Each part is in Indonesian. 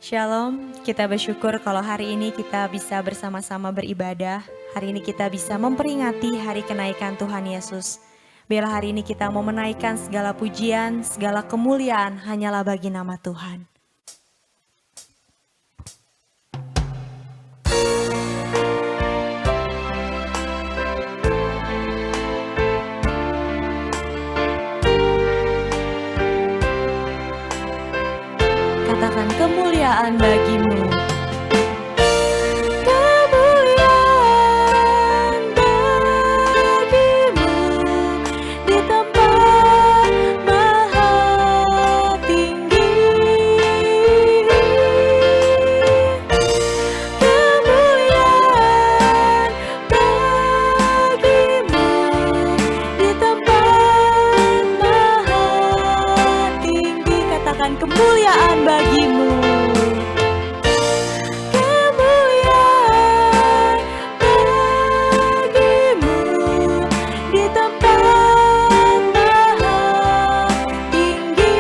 Shalom, kita bersyukur kalau hari ini kita bisa bersama-sama beribadah. Hari ini kita bisa memperingati hari kenaikan Tuhan Yesus. Biarlah hari ini kita mau menaikkan segala pujian, segala kemuliaan hanyalah bagi nama Tuhan. Katakan kemuliaan bagimu. Kemuliaan bagimu. Kemuliaan bagimu di tempat maha tinggi.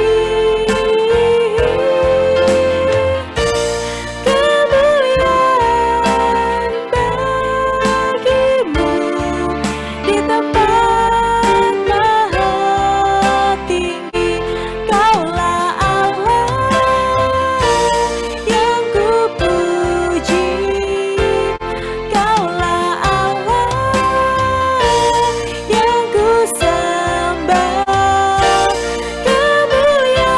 Kemuliaan bagimu di tempat maha tinggi. Kaulah yang kupuji, Kaulah Allah yang kusembah. Kemuliaan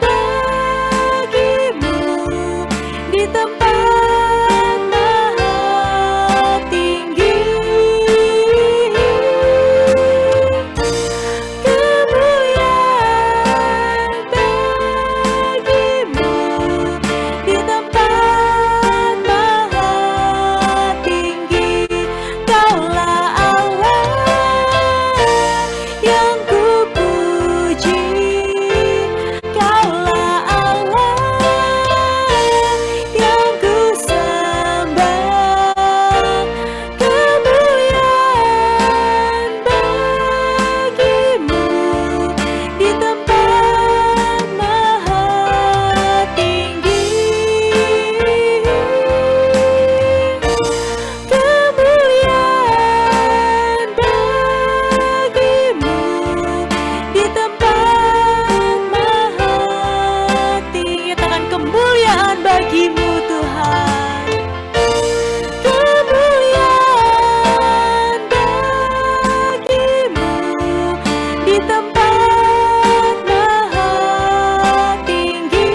bagimu di tempat maha tinggi. Kemuliaan bagimu di tempat maha tinggi. Kaulah Allah yang kupuji, Kaulah Allah yang kusembah. Kemuliaan bagimu di tempat maha tinggi. Kemuliaan bagimu di tempat maha tinggi. Katakan kemuliaan bagimu Tuhan. Kemuliaan bagimu di tempat maha tinggi.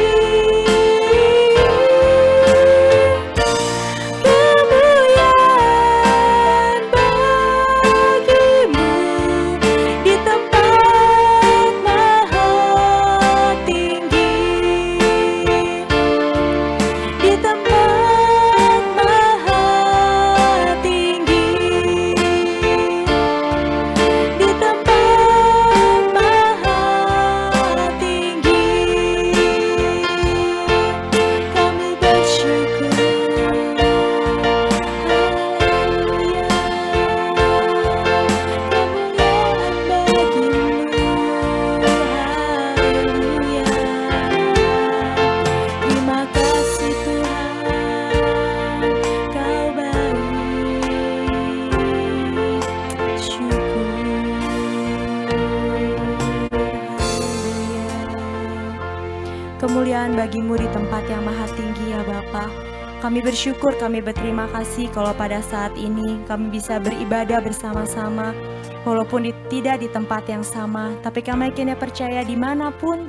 Kemuliaan bagimu di tempat maha tinggi. Di tempat maha tinggi. Di tempat maha tinggi. Kami bersyukur. Haleluya. Kemuliaan bagimu. Haleluya. Terima kasih Tuhan, Kau baik. Syukur. Haleluya. Kemuliaan bagimu di tempat yang maha tinggi ya Bapa. Kami bersyukur, kami berterima kasih kalau pada saat ini kami bisa beribadah bersama-sama. Walaupun tidak di tempat yang sama, tapi kami akhirnya percaya dimanapun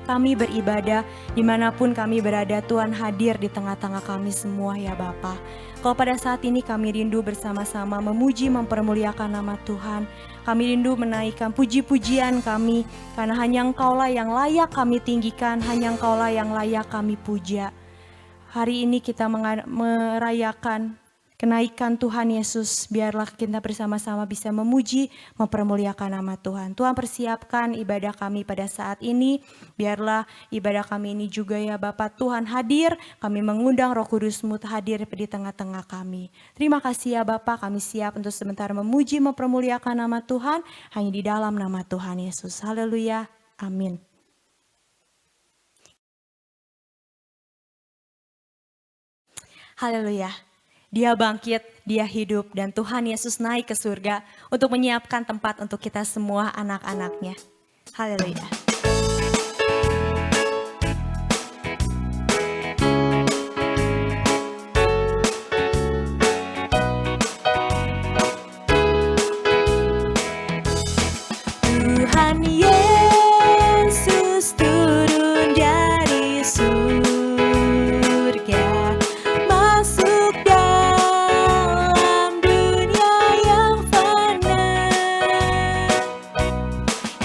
kami beribadah, dimanapun kami berada, Tuhan hadir di tengah-tengah kami semua ya Bapa. Kalau pada saat ini kami rindu bersama-sama memuji, mempermuliakan nama Tuhan. Kami rindu menaikkan puji-pujian kami, karena hanya Engkaulah yang layak kami tinggikan, hanya Engkaulah yang layak kami puja. Hari ini kita merayakan kenaikan Tuhan Yesus. Biarlah kita bersama-sama bisa memuji, mempermuliakan nama Tuhan. Tuhan persiapkan ibadah kami pada saat ini. Biarlah ibadah kami ini juga ya Bapak Tuhan hadir. Kami mengundang Roh Kudus-Mu hadir di tengah-tengah kami. Terima kasih ya Bapak, kami siap untuk sebentar memuji, mempermuliakan nama Tuhan. Hanya di dalam nama Tuhan Yesus. Haleluya. Amin. Haleluya. Dia bangkit, dia hidup, dan Tuhan Yesus naik ke surga untuk menyiapkan tempat untuk kita semua anak-anaknya. Haleluya. Tuhan Yesus turun dari surga, masuk dalam dunia yang fana.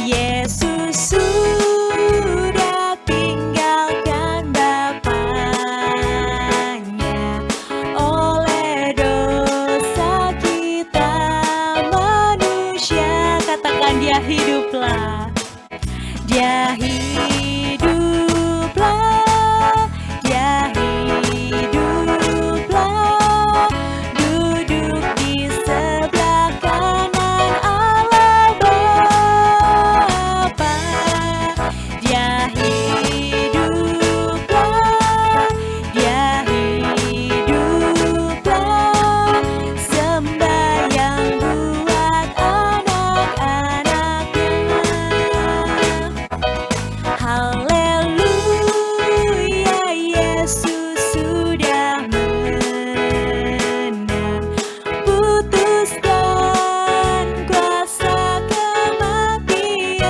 Yesus sudah tinggalkan Bapanya, oleh dosa kita manusia. Katakan dia hiduplah, dia hiduplah, dia hiduplah, duduk di sebelah kanan Allah Bapa. Dia hiduplah, dia hiduplah, sembahyang buat anak-anaknya. Haleluya, Yesus sudah menang, putuskan kuasa kematian.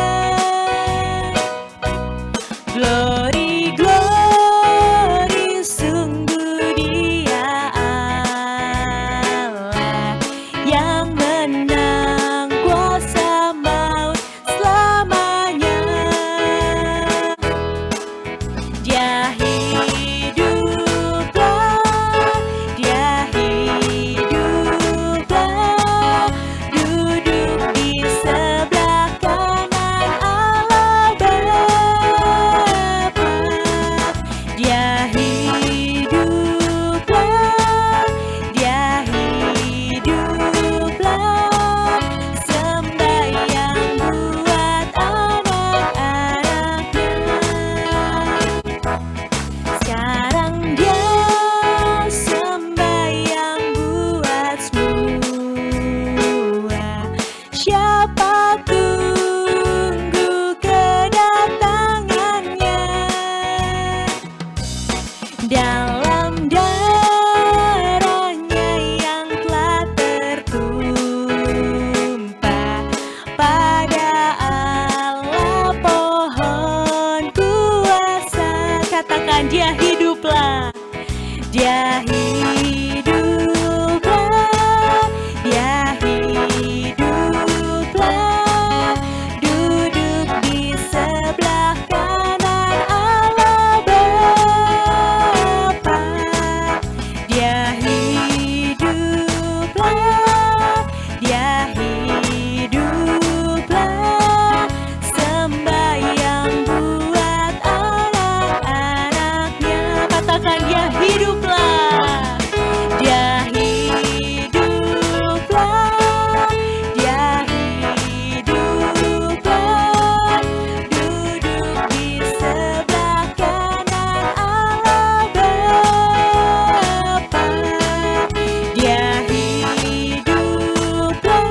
Glory, glory, sungguh dia Allah yang menang kuasa maut selamanya. Dia hiduplah, dia hiduplah, duduk di sebelah kanan Allah Bapa. Dia hiduplah, dia hiduplah, sembahyang buat anak-anaknya. Sekarang dia sembahyang buat semua. Siapa tunggu kedatangannya. Dalam darahnya yang telah tertumpah pada Allah pohon kuasa. Katakan dia hiduplah, dia hiduplah, dia hiduplah, duduk di sebelah kanan Allah Bapa. Dia hiduplah, dia hiduplah, sembahyang buat anak-anaknya. Katakan dia hiduplah, dia hiduplah, dia hiduplah, duduk di sebelah kanan Allah Bapa. Dia hiduplah,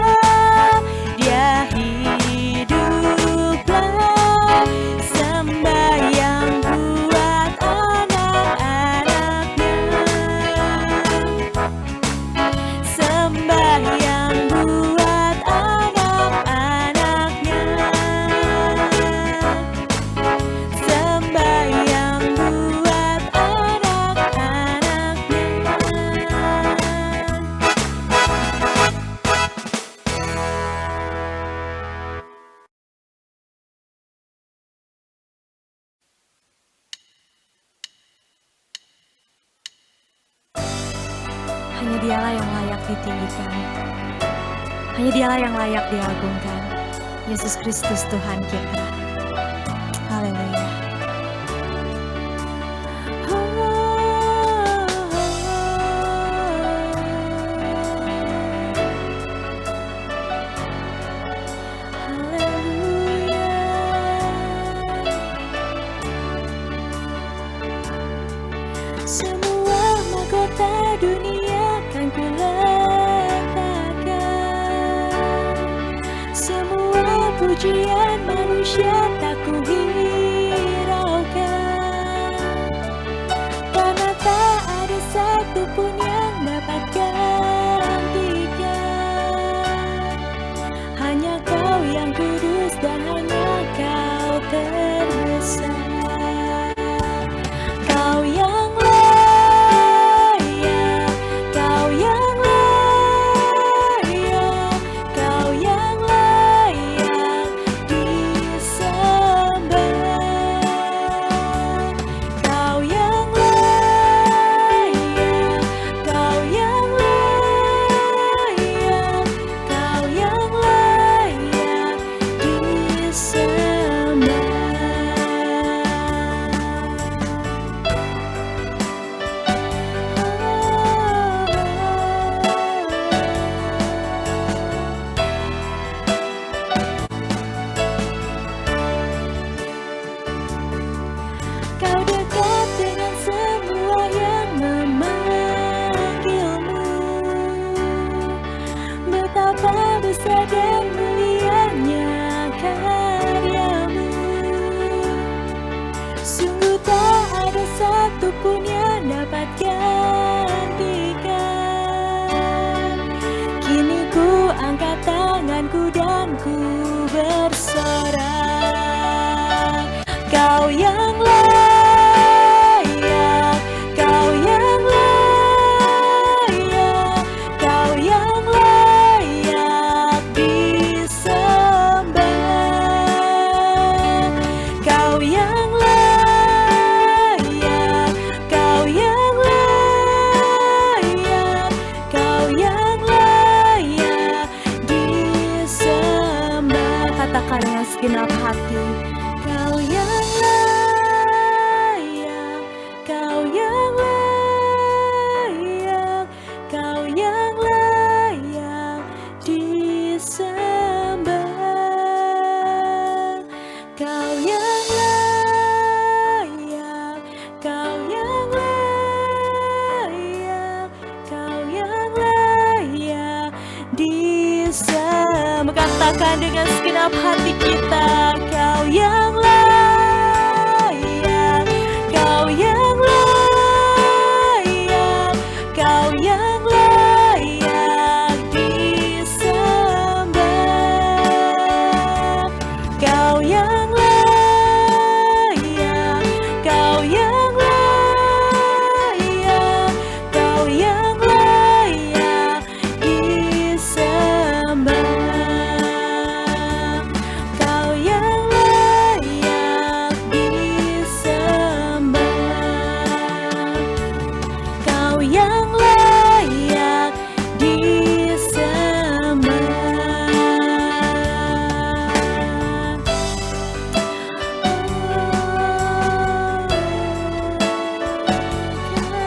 dia hiduplah, sembahyang buat anak-anaknya. Sembahyang buat anak-anaknya. Sembahyang buat anak-anaknya. Hanya dialah yang layak ditinggikan, hanya dialah yang layak diagungkan. Yesus Kristus Tuhan kita. Haleluya. Semua mahkota dunia kan ku letakkan, semua pujian manusia tak ku hiraukan, karena tak ada satupun yang dapat gantikan. Hanya Kau yang kudus dan hanya Kau terbesar. Kau yang layak, Kau yang layak, Kau yang layak disembah. Kau yang layak, Kau yang layak, Kau yang layak disembah. Kau dekat dengan semua yang memanggilmu. Betapa besar dan mulianya karyamu. Sungguh tak ada satupun yang dapat gantikan. Kini ku angkat tanganku dan ku bersorak. Kau yang layak, Kau yang layak, Kau yang layak disembah. Kau yang layak, Kau yang layak, Kau yang layak disembah. Katakan dengan segenap hati. Kau yang layak, Kau yang layak, Kau yang layak disembah. Kau yang layak, Kau yang layak, Kau yang layak disembah. Katakan dengan segenap hati kita. Kau yang layak, Kau yang layak, Kau yang layak disembah. Kau yang layak, Kau yang layak, Kau yang layak disembah. Kau yang layak disembah. Kau yang layak disembah.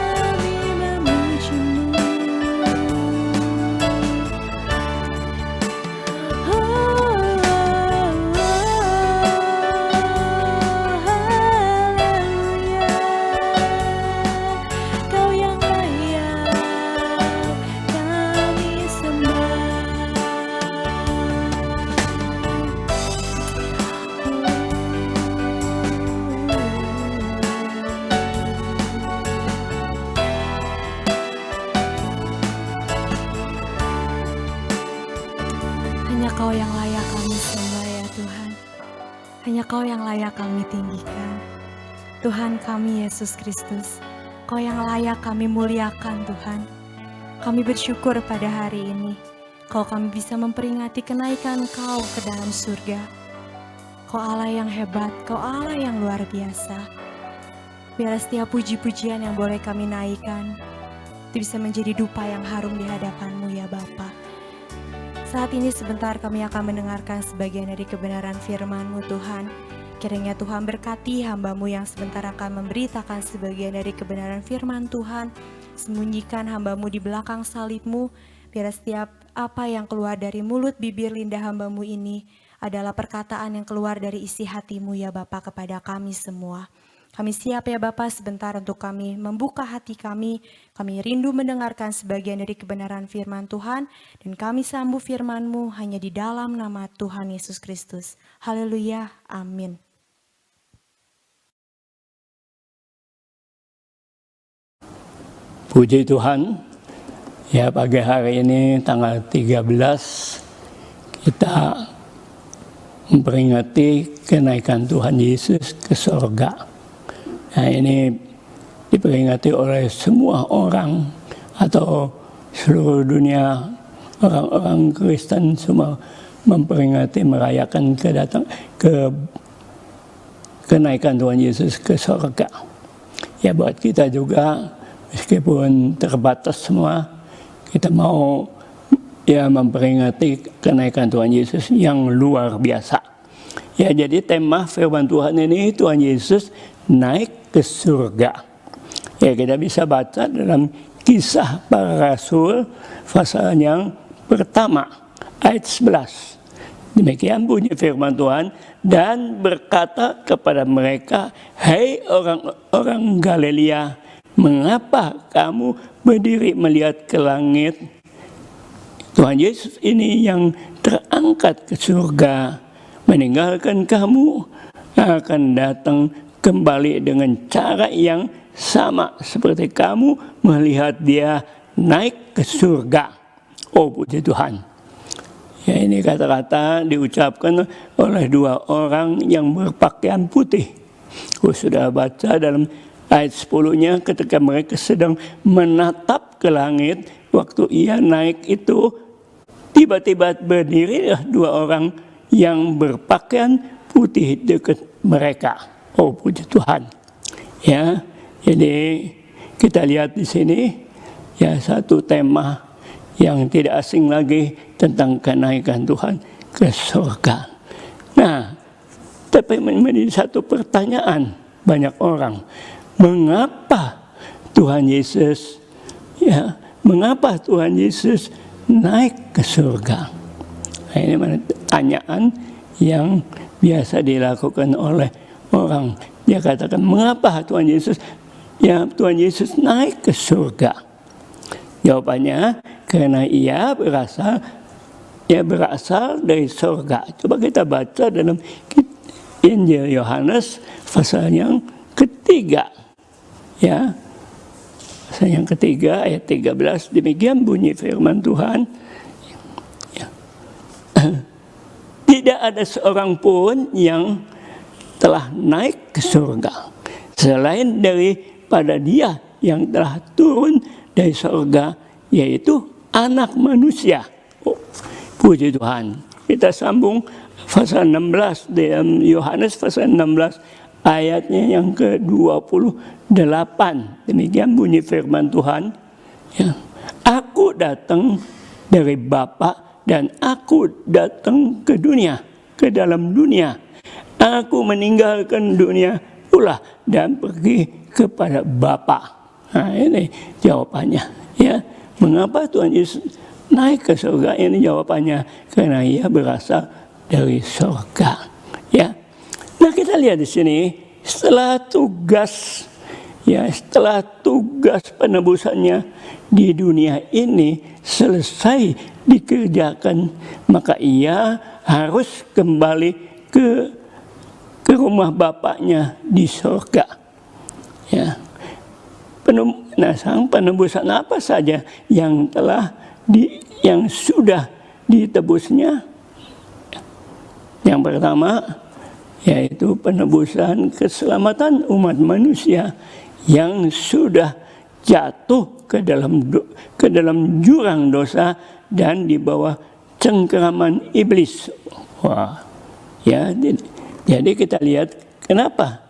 Kami memuji-Mu. Haleluya. Kau yang layak kami sembah. Hanya Kau yang layak kami sembah ya Tuhan. Hanya Kau yang layak kami tinggikan. Tuhan kami Yesus Kristus, Kau yang layak kami muliakan Tuhan. Kami bersyukur pada hari ini, kami bisa memperingati kenaikan Kau ke dalam surga. Kau Allah yang hebat, Kau Allah yang luar biasa. Biar setiap puji-pujian yang boleh kami naikkan, itu bisa menjadi dupa yang harum di hadapan-Mu ya Bapa. Saat ini sebentar kami akan mendengarkan sebagian dari kebenaran firman-Mu Tuhan. Kiranya Tuhan berkati hamba-Mu yang sebentar akan memberitakan sebagian dari kebenaran firman Tuhan. Sembunyikan hamba-Mu di belakang salib-Mu, biar setiap apa yang keluar dari mulut bibir lidah hamba-Mu ini adalah perkataan yang keluar dari isi hati-Mu ya Bapa kepada kami semua. Kami siap ya Bapa sebentar untuk kami membuka hati kami. Kami rindu mendengarkan sebagian dari kebenaran firman Tuhan. Dan kami sambut firman-Mu hanya di dalam nama Tuhan Yesus Kristus. Haleluya, amin. Puji Tuhan, ya pagi hari ini tanggal 13 kita memperingati kenaikan Tuhan Yesus ke surga. Nah ini diperingati oleh semua orang atau seluruh dunia, orang-orang Kristen semua memperingati, merayakan kenaikan Tuhan Yesus ke surga. Ya buat kita juga, meskipun terbatas semua, kita mau ya memperingati kenaikan Tuhan Yesus yang luar biasa. Ya jadi tema firman Tuhan ini, Tuhan Yesus naik ke surga. Ya kita bisa baca dalam Kisah Para Rasul pasal yang pertama ayat 11. Demikian bunyi firman Tuhan, dan berkata kepada mereka, "Hai orang-orang Galilea, mengapa kamu berdiri melihat ke langit?" Tuhan Yesus ini yang terangkat ke surga, meninggalkan kamu, akan datang kembali dengan cara yang sama seperti kamu melihat dia naik ke surga. Oh puji Tuhan. Ya ini kata-kata diucapkan oleh dua orang yang berpakaian putih. Sudah baca dalam ayat 10-nya, ketika mereka sedang menatap ke langit, waktu ia naik itu, tiba-tiba berdiri dua orang yang berpakaian putih dekat mereka. Oh puji Tuhan. Ya, jadi kita lihat di sini ya satu tema yang tidak asing lagi tentang kenaikan Tuhan ke surga. Nah, tapi menjadi satu pertanyaan banyak orang, mengapa Tuhan Yesus naik ke surga? Nah, ini pertanyaan yang biasa dilakukan oleh orang. Dia katakan, mengapa Tuhan Yesus naik ke surga? Jawabannya, karena ia berasal dari surga. Coba kita baca dalam Injil Yohanes pasal yang ketiga. Ya, pasal yang ketiga ayat 13, demikian bunyi firman Tuhan. Ya. Tidak ada seorang pun yang telah naik ke surga selain daripada dia yang telah turun dari surga, yaitu Anak Manusia. Oh, puji Tuhan. Kita sambung pasal 16 dalam Yohanes pasal 16 ayatnya yang ke-28. Demikian bunyi firman Tuhan. Ya. Aku datang dari Bapa dan aku datang ke dunia, ke dalam dunia. Aku meninggalkan dunia pula dan pergi kepada Bapa. Nah ini jawabannya. Ya, mengapa Tuhan Yesus naik ke surga? Ini jawabannya, karena ia berasal dari surga. Ya, nah kita lihat di sini setelah tugas penebusannya di dunia ini selesai dikerjakan, maka ia harus kembali ke rumah Bapaknya di surga. Ya. Penebusan apa saja yang sudah ditebusnya? Yang pertama yaitu penebusan keselamatan umat manusia yang sudah jatuh ke dalam jurang dosa dan di bawah cengkeraman iblis. Wah, ya. Jadi kita lihat kenapa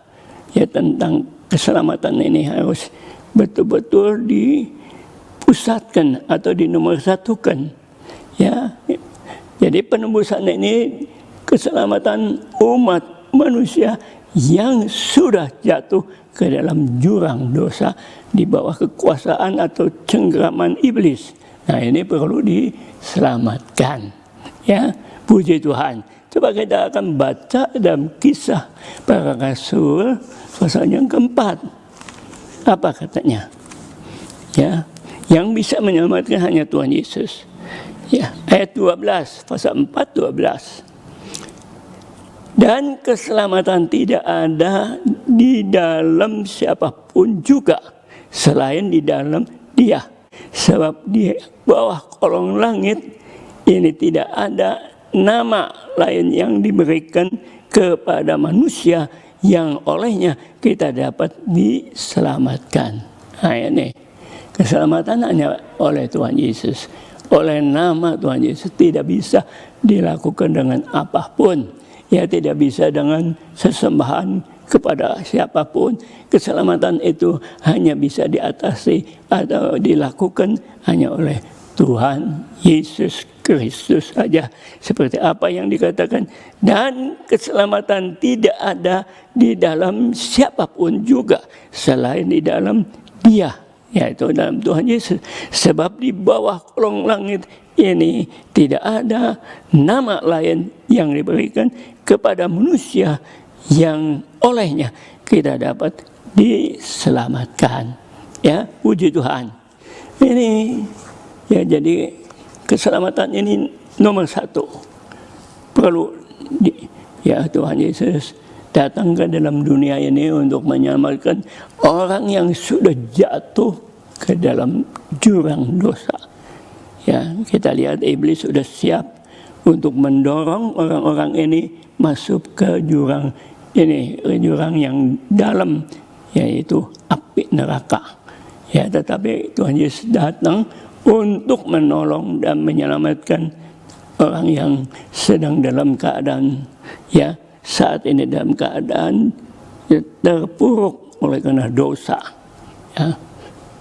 ya tentang keselamatan ini harus betul-betul dipusatkan atau dinomorsatukan. Ya, jadi penebusan ini keselamatan umat manusia yang sudah jatuh ke dalam jurang dosa di bawah kekuasaan atau cengkeraman iblis. Nah ini perlu diselamatkan. Ya, puji Tuhan. Coba kita akan baca dalam Kisah Para Rasul pasal yang keempat. Apa katanya? Ya, yang bisa menyelamatkan hanya Tuhan Yesus. Ya, ayat 12, pasal 4, 12. Dan keselamatan tidak ada di dalam siapapun juga selain di dalam Dia. Sebab di bawah kolong langit ini tidak ada nama lain yang diberikan kepada manusia yang olehnya kita dapat diselamatkan. Nah ini, keselamatan hanya oleh Tuhan Yesus. Oleh nama Tuhan Yesus, tidak bisa dilakukan dengan apapun. Ya, tidak bisa dengan sesembahan kepada siapapun. Keselamatan itu hanya bisa diatasi atau dilakukan hanya oleh Tuhan Yesus Kristus saja. Seperti apa yang dikatakan, dan keselamatan tidak ada di dalam siapapun juga selain di dalam Dia, yaitu dalam Tuhan Yesus. Sebab di bawah kolong langit ini tidak ada nama lain yang diberikan kepada manusia yang olehnya kita dapat diselamatkan. Ya, puji Tuhan. Ini ya, jadi keselamatan ini nomor satu. Perlu ya, Tuhan Yesus datang ke dalam dunia ini untuk menyelamatkan orang yang sudah jatuh ke dalam jurang dosa. Ya, kita lihat iblis sudah siap untuk mendorong orang-orang ini masuk ke jurang ini, jurang yang dalam, yaitu api neraka. Ya, tetapi Tuhan Yesus datang untuk menolong dan menyelamatkan orang yang sedang dalam keadaan, ya, saat ini dalam keadaan ya, terpuruk oleh karena dosa. Ya.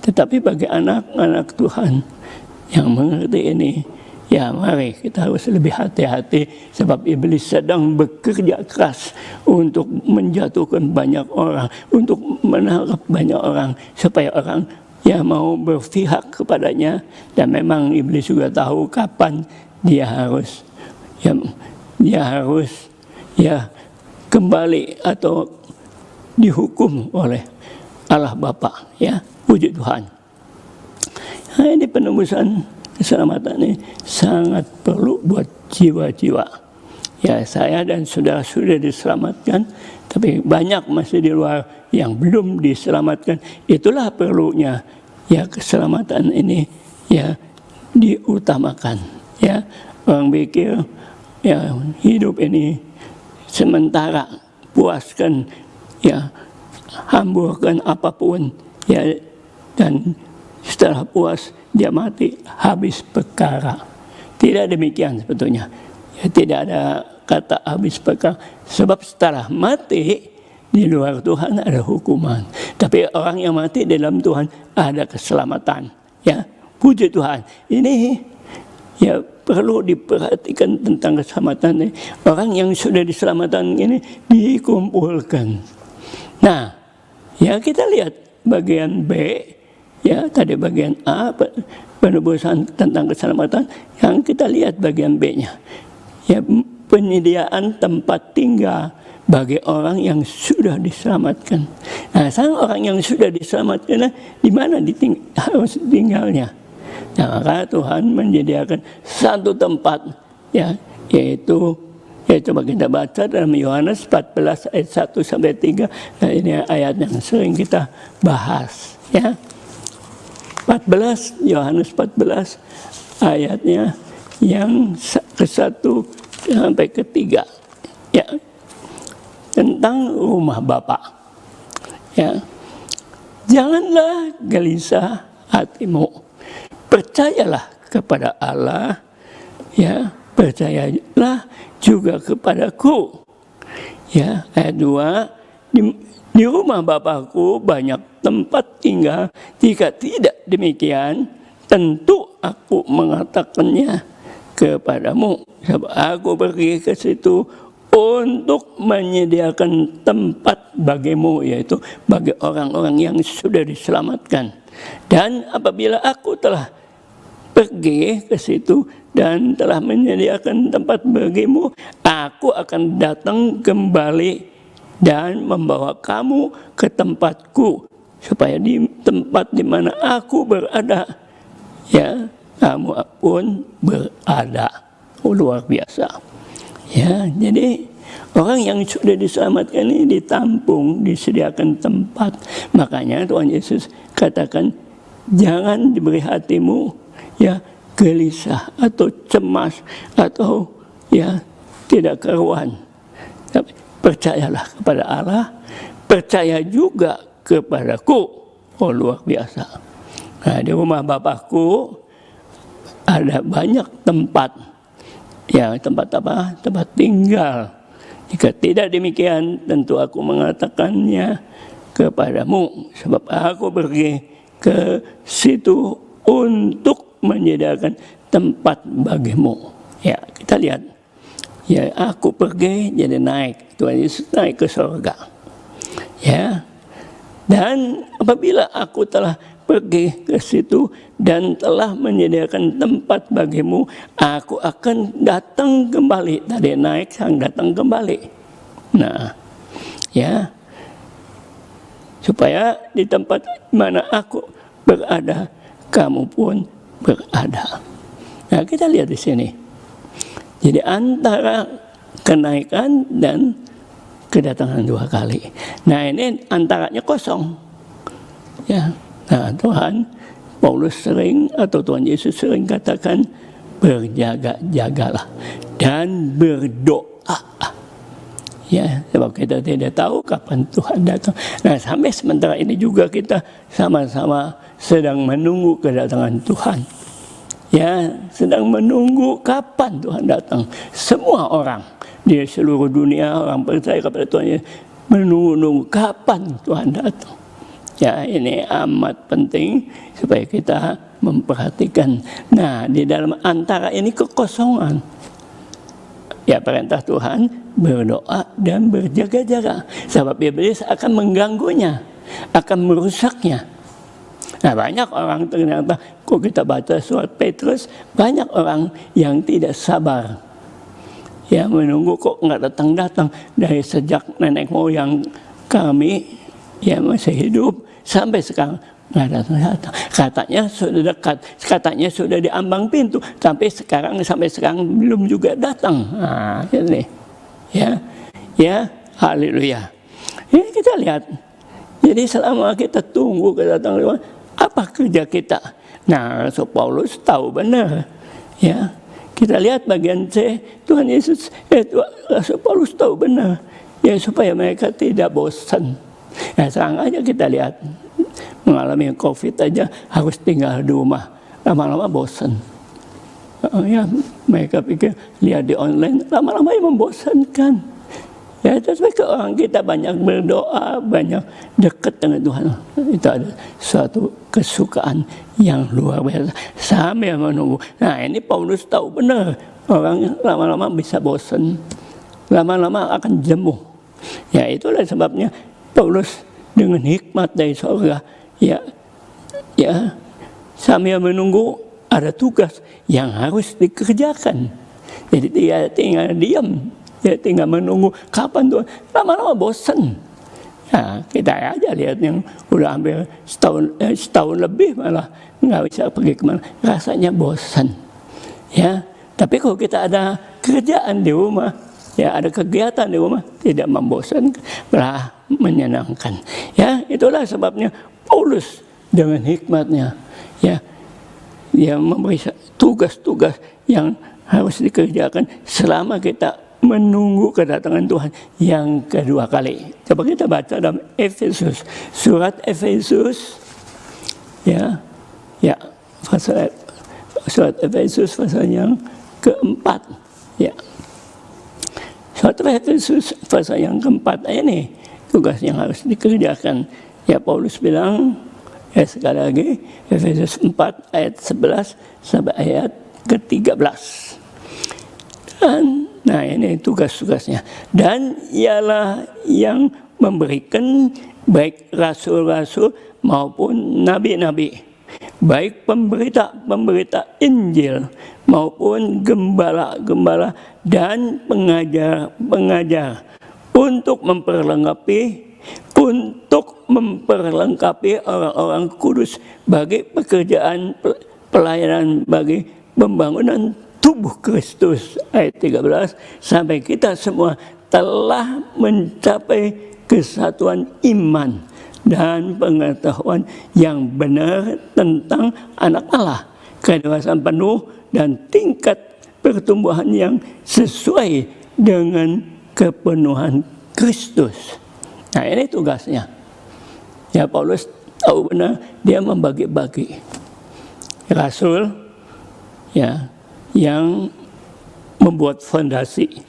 Tetapi bagi anak-anak Tuhan yang mengerti ini, ya mari kita harus lebih hati-hati, sebab iblis sedang bekerja keras untuk menjatuhkan banyak orang, untuk menangkap banyak orang, supaya orang ya mau berpihak kepadanya. Dan memang iblis juga tahu kapan dia harus kembali atau dihukum oleh Allah Bapa. Ya, puji Tuhan. Nah, ini penebusan keselamatan ini sangat perlu buat jiwa-jiwa. Ya, saya dan saudara sudah diselamatkan, tapi banyak masih di luar yang belum diselamatkan. Itulah perlunya ya keselamatan ini ya diutamakan. Ya, orang pikir ya hidup ini sementara, puaskan ya, hamburkan apapun ya, dan setelah puas dia mati, habis perkara. Tidak demikian sebetulnya. Ya, tidak ada kata habis perkara, sebab setelah mati di luar Tuhan ada hukuman. Tapi orang yang mati dalam Tuhan ada keselamatan. Ya, puji Tuhan. Ini ya perlu diperhatikan tentang keselamatan ini. Orang yang sudah diselamatkan ini dikumpulkan. Nah, ya kita lihat bagian B. Ya, tadi bagian A, penebusan tentang keselamatan. Yang kita lihat bagian B-nya. Ya, penyediaan tempat tinggal bagi orang yang sudah diselamatkan. Nah, sang orang yang sudah diselamatkan, di mana harus tinggalnya? Nah, maka Tuhan menyediakan satu tempat, ya, yaitu coba kita baca dalam Yohanes 14 ayat 1 sampai 3. Nah, ini ayat yang sering kita bahas, ya. 14, Yohanes 14 ayatnya yang ke-1 sampai ke-3. Ya. Tentang rumah Bapa. Ya. Janganlah gelisah hatimu. Percayalah kepada Allah, ya, percayalah juga kepadaku. Ya, ayat 2, di rumah Bapakku banyak tempat tinggal, jika tidak demikian tentu aku mengatakannya kepadamu. Sebab aku pergi ke situ untuk menyediakan tempat bagimu, yaitu bagi orang-orang yang sudah diselamatkan. Dan apabila aku telah pergi ke situ dan telah menyediakan tempat bagimu, aku akan datang kembali dan membawa kamu ke tempatku, supaya di tempat di mana aku berada, ya, kamu pun berada. Luar biasa. Ya, jadi orang yang sudah diselamatkan ini ditampung, disediakan tempat. Makanya Tuhan Yesus katakan, jangan diberi hatimu ya gelisah atau cemas atau ya tidak karuan. Tapi percayalah kepada Allah, percaya juga kepadaku. Oh, luar biasa. Nah, di rumah Bapakku ada banyak tempat. Ya, tempat apa? Tempat tinggal. Jika tidak demikian, tentu aku mengatakannya kepadamu. Sebab aku pergi ke situ untuk menyediakan tempat bagimu. Ya, kita lihat. Ya, aku pergi jadi naik. Tuhan Yesus naik ke surga. Ya. Dan apabila aku telah pergi ke situ dan telah menyediakan tempat bagimu, aku akan datang kembali. Tadi naik, sang datang kembali. Nah, ya, supaya di tempat mana aku berada, kamu pun berada. Nah, kita lihat di sini. Jadi antara kenaikan dan kedatangan dua kali. Nah, ini antaranya kosong. Ya. Nah, Paulus sering atau Tuhan Yesus sering katakan, berjaga-jagalah dan berdoa. Ya, sebab kita tidak tahu kapan Tuhan datang. Nah, sampai sementara ini juga kita sama-sama sedang menunggu kedatangan Tuhan. Ya, sedang menunggu kapan Tuhan datang. Semua orang di seluruh dunia, orang percaya kepada Tuhan, menunggu kapan Tuhan datang. Ya, ini amat penting supaya kita memperhatikan. Nah, di dalam antara ini kekosongan. Ya, perintah Tuhan berdoa dan berjaga-jaga. Sebab iblis akan mengganggunya, akan merusaknya. Nah, banyak orang ternyata, kok kita baca surat Petrus, banyak orang yang tidak sabar. Ya, menunggu kok nggak datang-datang. Dari sejak nenek moyang kami ya masih hidup, sampai sekarang nggak datang-datang. Katanya sudah dekat, katanya sudah di ambang pintu, sampai sekarang belum juga datang. Nah, ini, ya, haleluya. Ini kita lihat. Jadi selama kita tunggu kedatangan Tuhan, apa kerja kita? Nah, Rasul Paulus tahu benar, ya. Kita lihat bagian C, Tuhan Yesus, Rasul Paulus tahu benar, ya, supaya mereka tidak bosan. Nah, sekarang aja kita lihat, mengalami COVID aja harus tinggal di rumah, lama-lama bosan. Ya, mereka pikir lihat di online, lama-lama membosankan. Ya, tapi orang kita banyak berdoa, banyak dekat dengan Tuhan, itu ada suatu kesukaan yang luar biasa sambil menunggu. Nah, ini Paulus tahu benar, orang lama-lama bisa bosan, lama-lama akan jenuh. Ya, itulah sebabnya Paulus dengan hikmat dari surga, ya, sambil menunggu ada tugas yang harus dikerjakan. Jadi dia tinggal diam, dia tinggal menunggu kapan Tuhan. Lama-lama bosan. Ya, kita aja lihat yang udah hampir setahun lebih malah nggak bisa pergi kemana, rasanya bosan. Ya, tapi kalau kita ada kerjaan di rumah, ya ada kegiatan di rumah, tidak membosankan, malah menyenangkan. Ya, itulah sebabnya Paulus dengan hikmatnya, ya, memberi tugas-tugas yang harus dikerjakan selama kita menunggu kedatangan Tuhan yang kedua kali. Coba kita baca dalam Efesus, surat Efesus, surat Efesus pasal yang keempat, ya. Surat Efesus pasal yang keempat ini tugas yang harus dikerjakan. Ya, Paulus bilang, ya sekali lagi, Efesus 4 ayat 11 sampai ayat ke-13. Dan, nah ini tugas-tugasnya. Dan ialah yang memberikan baik rasul-rasul maupun nabi-nabi baik pemberita Injil maupun gembala-gembala dan pengajar-pengajar untuk memperlengkapi orang-orang kudus bagi pekerjaan pelayanan bagi pembangunan tubuh Kristus. Ayat 13, sampai kita semua telah mencapai kesatuan iman dan pengetahuan yang benar tentang anak Allah, kedewasaan penuh dan tingkat pertumbuhan yang sesuai dengan kepenuhan Kristus. Nah, ini tugasnya. Ya, Paulus tahu benar, dia membagi-bagi. Rasul ya yang membuat fondasi.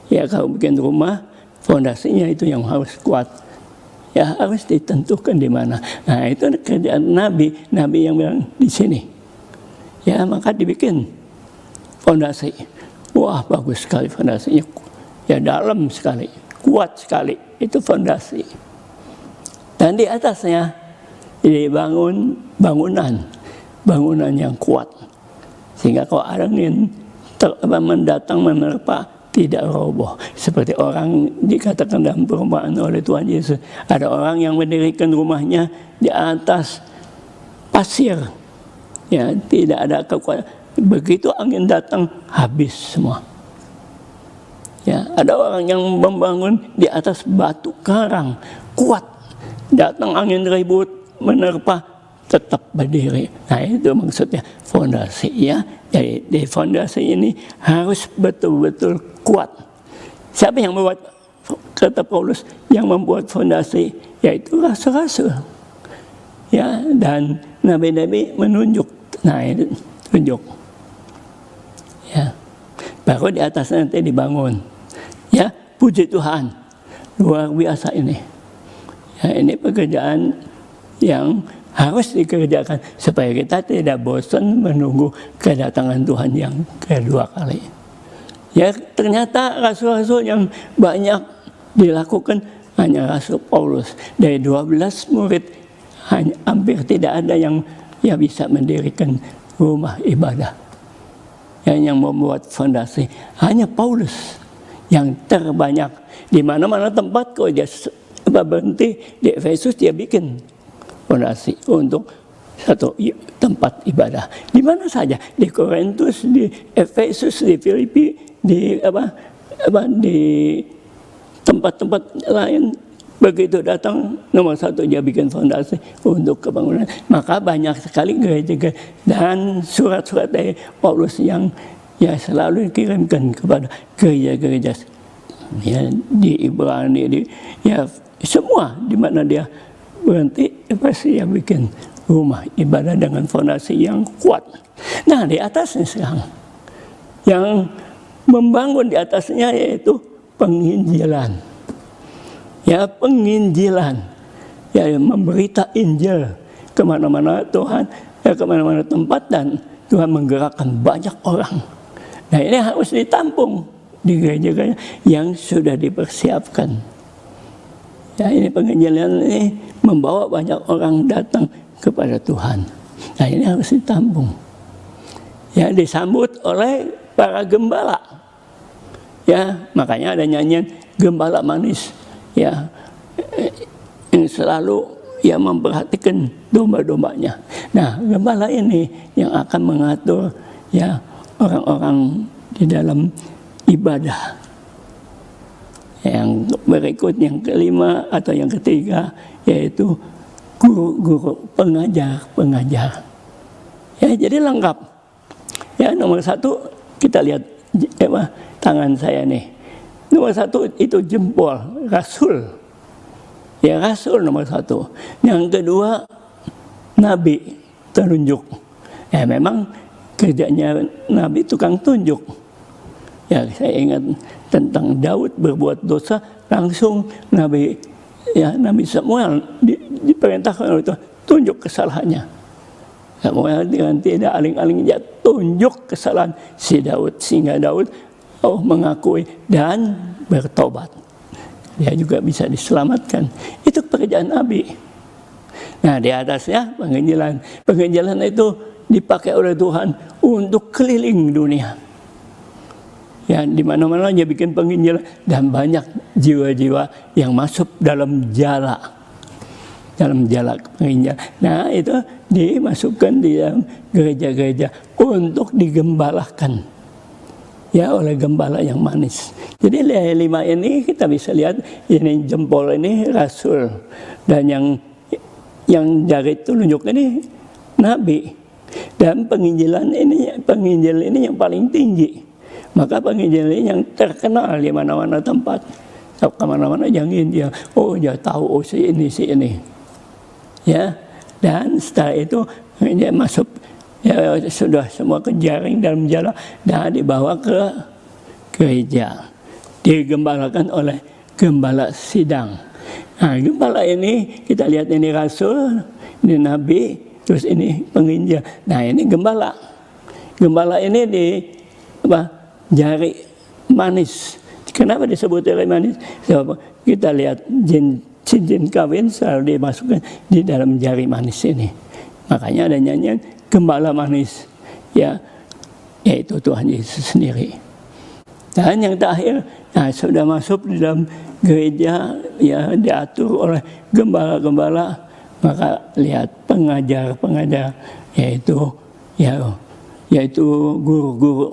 Ya, kalau bikin rumah, fondasinya itu yang harus kuat. Ya, harus ditentukan di mana. Nah, itu kerjaan nabi yang bilang di sini. Ya, maka dibikin fondasi. Wah, bagus sekali fondasinya. Ya, dalam sekali, kuat sekali. Itu fondasi. Dan di atasnya dibangun bangunan yang kuat. Sehingga kalau ada angin mendatang menerpa, tidak roboh. Seperti orang dikatakan dalam perumpamaan oleh Tuhan Yesus. Ada orang yang mendirikan rumahnya di atas pasir. Ya, tidak ada kekuatan. Begitu angin datang, habis semua. Ya, ada orang yang membangun di atas batu karang, kuat. Datang angin ribut, menerpa, tetap berdiri. Nah, itu maksudnya fondasi, ya. Jadi di fondasi ini harus betul-betul kuat. Siapa yang membuat, kata Paulus, yang membuat fondasi? Yaitu rasul-rasul. Ya, dan nabi-nabi menunjuk. Nah, itu tunjuk. Ya. Baru di atas nanti dibangun. Ya, puji Tuhan. Luar biasa ini. Ya, ini pekerjaan yang harus dikerjakan supaya kita tidak bosan menunggu kedatangan Tuhan yang kedua kali. Ya, ternyata rasul-rasul yang banyak dilakukan hanya Rasul Paulus. Dari 12 murid hampir tidak ada yang bisa mendirikan rumah ibadah. Yang membuat fondasi hanya Paulus yang terbanyak. Di mana-mana tempat kalau dia berhenti di Efesus, dia bikin fondasi untuk satu tempat ibadah. Di mana saja, di Korintus, di Efesus, di Filipi, di tempat-tempat lain. Begitu datang, nomor satu dia bikin fondasi untuk kebangunan. Maka banyak sekali gereja dan surat-surat dari Paulus yang selalu dikirimkan kepada gereja-gereja ya, di Ibrani, semua di mana dia berhenti, pasti dia bikin rumah ibadah dengan fondasi yang kuat. Nah, di atasnya sekarang yang membangun di atasnya yaitu penginjilan. Ya, penginjilan. Ya, memberita Injil kemana-mana Tuhan, kemana-mana tempat, dan Tuhan menggerakkan banyak orang. Nah, ini harus ditampung di gereja-gereja yang sudah dipersiapkan. Ya, ini penginjilan ini membawa banyak orang datang kepada Tuhan. Nah, ini harus ditampung. Ya, disambut oleh para gembala. Ya, makanya ada nyanyian gembala manis. Ya, yang selalu memperhatikan domba-dombanya. Nah, gembala ini yang akan mengatur orang-orang di dalam ibadah. Yang berikut, yang kelima atau yang ketiga, yaitu guru-guru, pengajar. Ya, jadi lengkap. Ya, nomor satu kita lihat tangan saya nih. Nomor satu itu jempol, rasul. Ya, rasul nomor satu. Yang kedua, nabi, telunjuk. Ya, memang kerjanya nabi tukang tunjuk. Ya, saya ingat tentang Daud berbuat dosa, langsung nabi Samuel diperintahkan oleh Tuhan, tunjuk kesalahannya. Samuel dengan tidak aling-aling, dia tunjuk kesalahan si Daud, sehingga Daud mengakui dan bertobat. Dia juga bisa diselamatkan. Itu pekerjaan nabi. Nah, di atasnya penginjilan. Penginjilan itu dipakai oleh Tuhan untuk keliling dunia. Ya, di mana-mana dia bikin penginjilan dan banyak jiwa-jiwa yang masuk dalam jala penginjilan. Nah, itu dimasukkan di dalam gereja-gereja untuk digembalakan. Ya, oleh gembala yang manis. Jadi 5 ini kita bisa lihat, ini jempol ini rasul, dan yang jari telunjuk ini nabi, dan penginjil ini yang paling tinggi. Maka penginjil ini yang terkenal di mana-mana tempat. Kemana-mana jangan dia, dia tahu si ini. Ya, dan setelah itu dia masuk. Ya, sudah semua kejaring dalam jala dan dibawa ke gereja, digembalakan oleh gembala sidang. Nah, gembala ini kita lihat, ini rasul, ini nabi, terus ini penginjil. Nah, ini gembala. Gembala ini di jari manis. Kenapa disebut jari manis? Sebab kita lihat cincin kawin selalu dimasukkan di dalam jari manis ini. Makanya ada nyanyian gembala manis, ya, yaitu Tuhan Yesus sendiri. Dan yang terakhir, sudah masuk di dalam gereja, ya, diatur oleh gembala-gembala. Maka lihat pengajar-pengajar, yaitu guru-guru.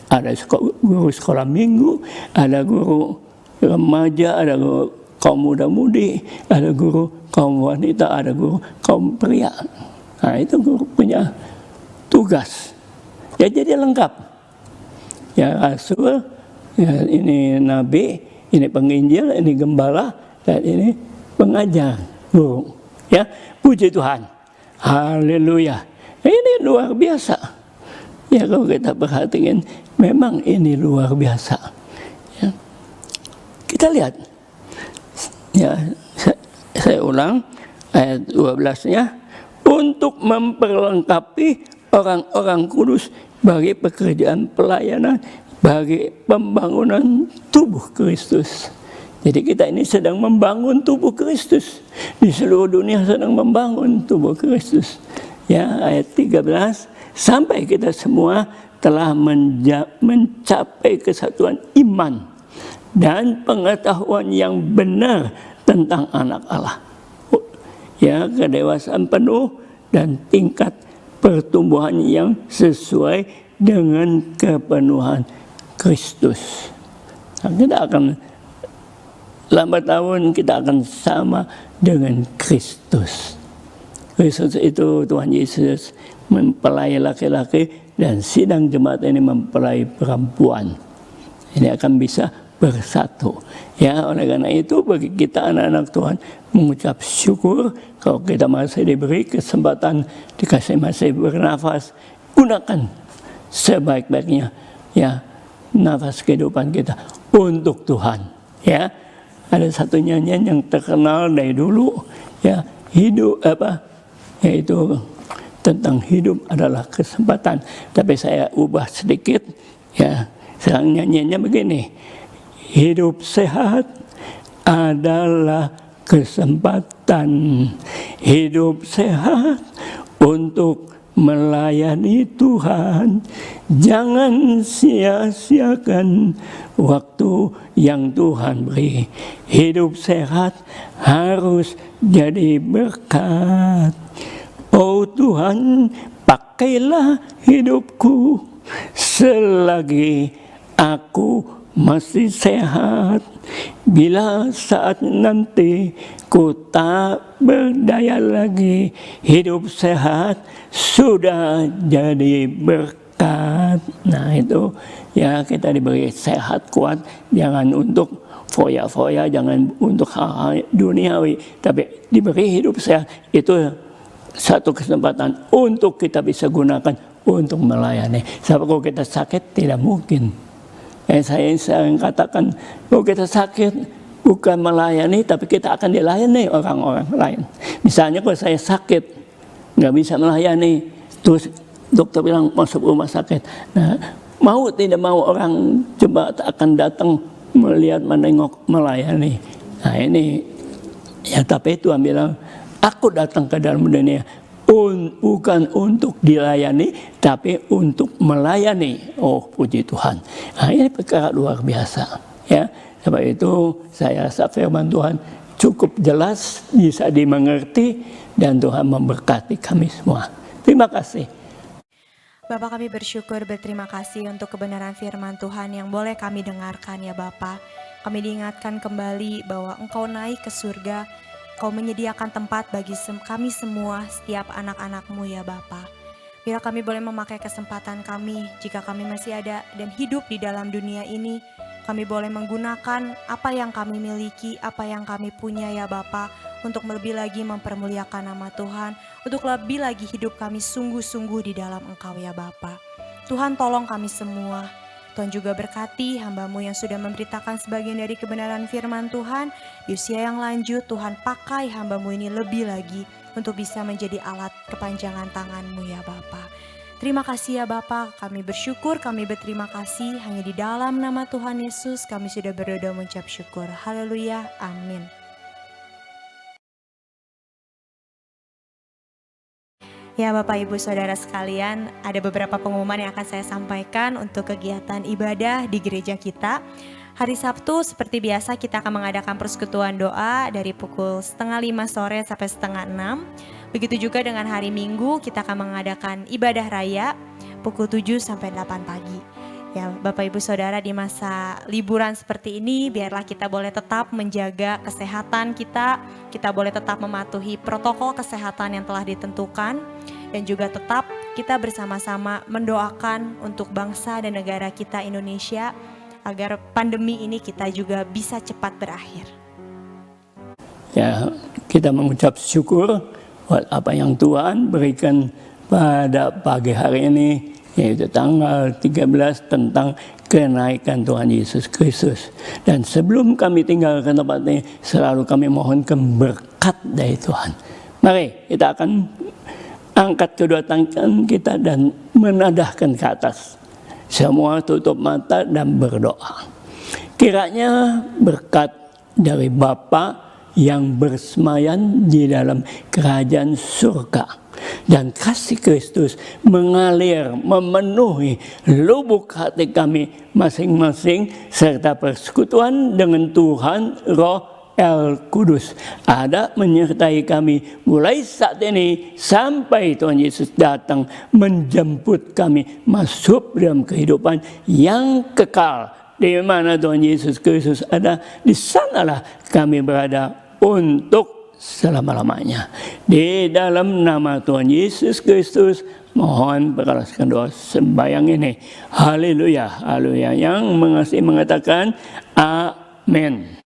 Ada guru sekolah minggu, ada guru remaja, ada guru kaum muda-mudi, ada guru kaum wanita, ada guru kaum pria. Nah, itu guru punya tugas. Ya, jadi lengkap. Ya, rasul, ya, ini nabi, ini penginjil, ini gembala, dan ini pengajar, guru. Ya, puji Tuhan. Haleluya. Ini luar biasa. Ya, kalau kita perhatikan, memang ini luar biasa. Ya. Kita lihat. Ya, saya ulang ayat 12-nya. Untuk memperlengkapi orang-orang kudus bagi pekerjaan pelayanan, bagi pembangunan tubuh Kristus. Jadi kita ini sedang membangun tubuh Kristus. Di seluruh dunia sedang membangun tubuh Kristus. Ya, ayat 13, sampai kita semua telah mencapai kesatuan iman dan pengetahuan yang benar tentang anak Allah. Ya, kedewasaan penuh dan tingkat pertumbuhan yang sesuai dengan kepenuhan Kristus. Nah, kita akan lambat tahun kita akan sama dengan Kristus. Kristus itu Tuhan Yesus mempelai laki-laki dan sidang jemaat ini mempelai perempuan. Ini akan bisa bersatu. Ya, oleh karena itu bagi kita anak-anak Tuhan mengucap syukur kalau kita masih diberi kesempatan, masih bernafas, gunakan sebaik-baiknya, ya, nafas kehidupan kita untuk Tuhan. Ya, ada satu nyanyian yang terkenal dari dulu, ya, yaitu tentang hidup adalah kesempatan. Tapi saya ubah sedikit, ya. Sekarang nyanyiannya begini. Hidup sehat adalah kesempatan. Hidup sehat untuk melayani Tuhan. Jangan sia-siakan waktu yang Tuhan beri. Hidup sehat harus jadi berkat. Oh Tuhan, pakailah hidupku selagi aku masih sehat. Bila saat nanti ku tak berdaya lagi, hidup sehat sudah jadi berkat. Nah itu, ya, kita diberi sehat kuat, jangan untuk foya-foya, jangan untuk hal-hal duniawi, tapi diberi hidup sehat. Itu satu kesempatan untuk kita bisa gunakan untuk melayani. Sebab kalau kita sakit tidak mungkin. Saya sering katakan, kalau kita sakit bukan melayani, tapi kita akan dilayani orang-orang lain. Misalnya kalau saya sakit, nggak bisa melayani, terus dokter bilang masuk rumah sakit. Nah, mau tidak mau orang coba akan datang melihat, menengok, melayani. Nah ini, ya, tapi Tuhan bilang, Aku datang ke dalam dunia bukan untuk dilayani, tapi untuk melayani. Oh, puji Tuhan. Nah, ini perkara luar biasa. Ya, sebab itu saya rasa firman Tuhan cukup jelas, bisa dimengerti, dan Tuhan memberkati kami semua. Terima kasih. Bapak, kami berterima kasih untuk kebenaran firman Tuhan yang boleh kami dengarkan ya Bapak. Kami diingatkan kembali bahwa Engkau naik ke surga, Engkau menyediakan tempat bagi kami semua, setiap anak-anak-Mu ya Bapak. Bila kami boleh memakai kesempatan kami, jika kami masih ada dan hidup di dalam dunia ini, kami boleh menggunakan apa yang kami miliki, apa yang kami punya ya Bapak, untuk lebih lagi mempermuliakan nama Tuhan, untuk lebih lagi hidup kami sungguh-sungguh di dalam Engkau ya Bapa. Tuhan tolong kami semua. Tuhan juga berkati hamba-Mu yang sudah memberitakan sebagian dari kebenaran firman Tuhan. Di usia yang lanjut, Tuhan pakai hamba-Mu ini lebih lagi untuk bisa menjadi alat kepanjangan tangan-Mu ya Bapa. Terima kasih ya Bapa, kami bersyukur, kami berterima kasih. Hanya di dalam nama Tuhan Yesus kami sudah berdoa mengucap syukur. Haleluya, amin. Ya Bapak Ibu Saudara sekalian, ada beberapa pengumuman yang akan saya sampaikan untuk kegiatan ibadah di gereja kita. Hari Sabtu seperti biasa kita akan mengadakan persekutuan doa dari pukul 4:30 sore sampai 5:30. Begitu juga dengan hari Minggu kita akan mengadakan ibadah raya pukul 7 sampai 8 pagi. Ya Bapak Ibu Saudara, di masa liburan seperti ini biarlah kita boleh tetap menjaga kesehatan kita boleh tetap mematuhi protokol kesehatan yang telah ditentukan, dan juga tetap kita bersama-sama mendoakan untuk bangsa dan negara kita Indonesia agar pandemi ini kita juga bisa cepat berakhir. Ya, kita mengucap syukur buat apa yang Tuhan berikan pada pagi hari ini, yaitu tanggal 13 tentang kenaikan Tuhan Yesus Kristus. Dan sebelum kami tinggalkan tempat ini, selalu kami mohonkan berkat dari Tuhan. Mari kita akan angkat kedua tangan kita dan menadahkan ke atas. Semua tutup mata dan berdoa. Kiranya berkat dari Bapa yang bersemayan di dalam kerajaan surga dan kasih Kristus mengalir memenuhi lubuk hati kami masing-masing, serta persekutuan dengan Tuhan Roh El Kudus ada menyertai kami mulai saat ini sampai Tuhan Yesus datang menjemput kami masuk dalam kehidupan yang kekal. Di mana Tuhan Yesus Kristus ada, di sanalah kami berada untuk selama-lamanya. Di dalam nama Tuhan Yesus Kristus, mohon berkelaskan doa sembahyang ini. Haleluya, haleluya. Yang mengasihi mengatakan amin.